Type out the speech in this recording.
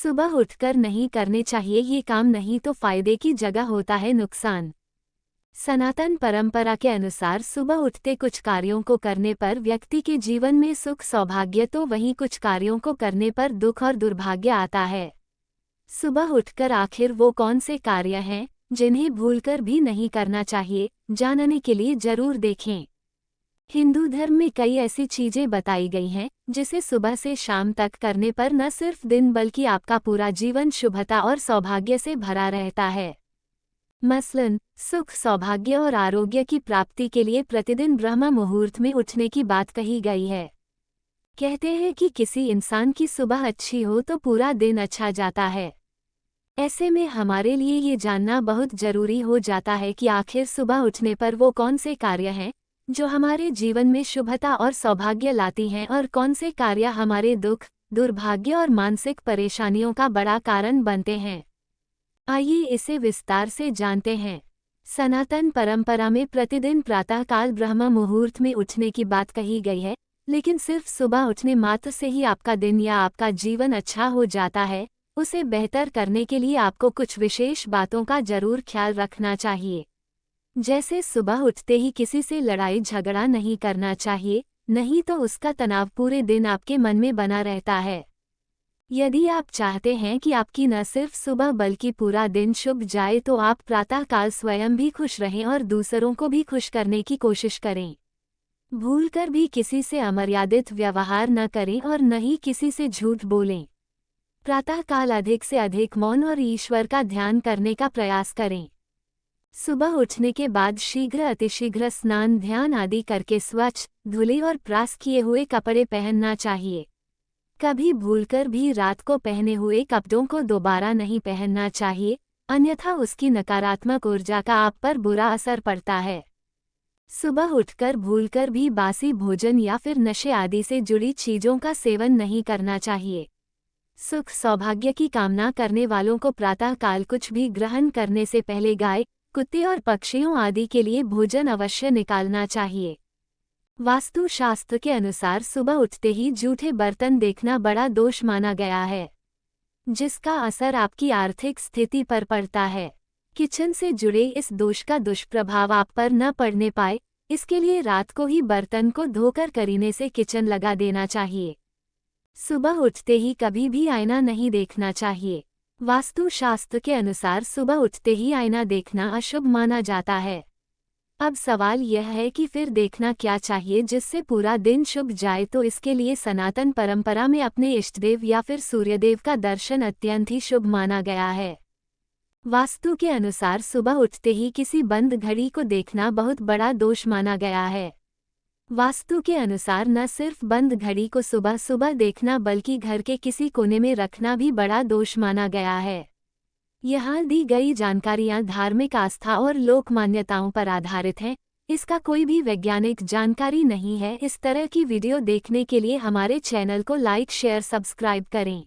सुबह उठकर नहीं करने चाहिए ये काम, नहीं तो फायदे की जगह होता है नुकसान। सनातन परंपरा के अनुसार सुबह उठते कुछ कार्यों को करने पर व्यक्ति के जीवन में सुख सौभाग्य, तो वहीं कुछ कार्यों को करने पर दुख और दुर्भाग्य आता है। सुबह उठकर आखिर वो कौन से कार्य हैं जिन्हें भूलकर भी नहीं करना चाहिए, जानने के लिए जरूर देखें। हिंदू धर्म में कई ऐसी चीजें बताई गई हैं जिसे सुबह से शाम तक करने पर न सिर्फ दिन बल्कि आपका पूरा जीवन शुभता और सौभाग्य से भरा रहता है। मसलन, सुख सौभाग्य और आरोग्य की प्राप्ति के लिए प्रतिदिन ब्रह्म मुहूर्त में उठने की बात कही गई है। कहते हैं कि किसी इंसान की सुबह अच्छी हो तो पूरा दिन अच्छा जाता है। ऐसे में हमारे लिए ये जानना बहुत जरूरी हो जाता है कि आखिर सुबह उठने पर वो कौन से कार्य हैं जो हमारे जीवन में शुभता और सौभाग्य लाती हैं, और कौन से कार्य हमारे दुख, दुर्भाग्य और मानसिक परेशानियों का बड़ा कारण बनते हैं। आइए इसे विस्तार से जानते हैं। सनातन परंपरा में प्रतिदिन प्रातःकाल ब्रह्म मुहूर्त में उठने की बात कही गई है, लेकिन सिर्फ सुबह उठने मात्र से ही आपका दिन या आपका जीवन अच्छा हो जाता है। उसे बेहतर करने के लिए आपको कुछ विशेष बातों का जरूर ख्याल रखना चाहिए। जैसे सुबह उठते ही किसी से लड़ाई झगड़ा नहीं करना चाहिए, नहीं तो उसका तनाव पूरे दिन आपके मन में बना रहता है। यदि आप चाहते हैं कि आपकी न सिर्फ सुबह बल्कि पूरा दिन शुभ जाए, तो आप प्रातःकाल स्वयं भी खुश रहें और दूसरों को भी खुश करने की कोशिश करें। भूलकर भी किसी से अमर्यादित व्यवहार न करें और न ही किसी से झूठ बोलें। प्रातःकाल अधिक से अधिक मौन और ईश्वर का ध्यान करने का प्रयास करें। सुबह उठने के बाद शीघ्र अतिशीघ्र स्नान ध्यान आदि करके स्वच्छ, धुले और प्रेस किए हुए कपड़े पहनना चाहिए। कभी भूलकर भी रात को पहने हुए कपड़ों को दोबारा नहीं पहनना चाहिए, अन्यथा उसकी नकारात्मक ऊर्जा का आप पर बुरा असर पड़ता है। सुबह उठकर भूलकर भी बासी भोजन या फिर नशे आदि से जुड़ी चीजों का सेवन नहीं करना चाहिए। सुख सौभाग्य की कामना करने वालों को प्रातःकाल कुछ भी ग्रहण करने से पहले गाय, कुत्ते और पक्षियों आदि के लिए भोजन अवश्य निकालना चाहिए। वास्तु शास्त्र के अनुसार सुबह उठते ही जूठे बर्तन देखना बड़ा दोष माना गया है, जिसका असर आपकी आर्थिक स्थिति पर पड़ता है। किचन से जुड़े इस दोष का दुष्प्रभाव आप पर न पड़ने पाए, इसके लिए रात को ही बर्तन को धोकर करीने से किचन लगा देना चाहिए। सुबह उठते ही कभी भी आईना नहीं देखना चाहिए। वास्तु शास्त्र के अनुसार सुबह उठते ही आईना देखना अशुभ माना जाता है। अब सवाल यह है कि फिर देखना क्या चाहिए जिससे पूरा दिन शुभ जाए, तो इसके लिए सनातन परंपरा में अपने इष्टदेव या फिर सूर्यदेव का दर्शन अत्यंत ही शुभ माना गया है। वास्तु के अनुसार सुबह उठते ही किसी बंद घड़ी को देखना बहुत बड़ा दोष माना गया है। वास्तु के अनुसार न सिर्फ बंद घड़ी को सुबह सुबह देखना बल्कि घर के किसी कोने में रखना भी बड़ा दोष माना गया है। यहाँ दी गई जानकारियाँ धार्मिक आस्था और लोक मान्यताओं पर आधारित हैं, इसका कोई भी वैज्ञानिक जानकारी नहीं है। इस तरह की वीडियो देखने के लिए हमारे चैनल को लाइक शेयर सब्सक्राइब करें।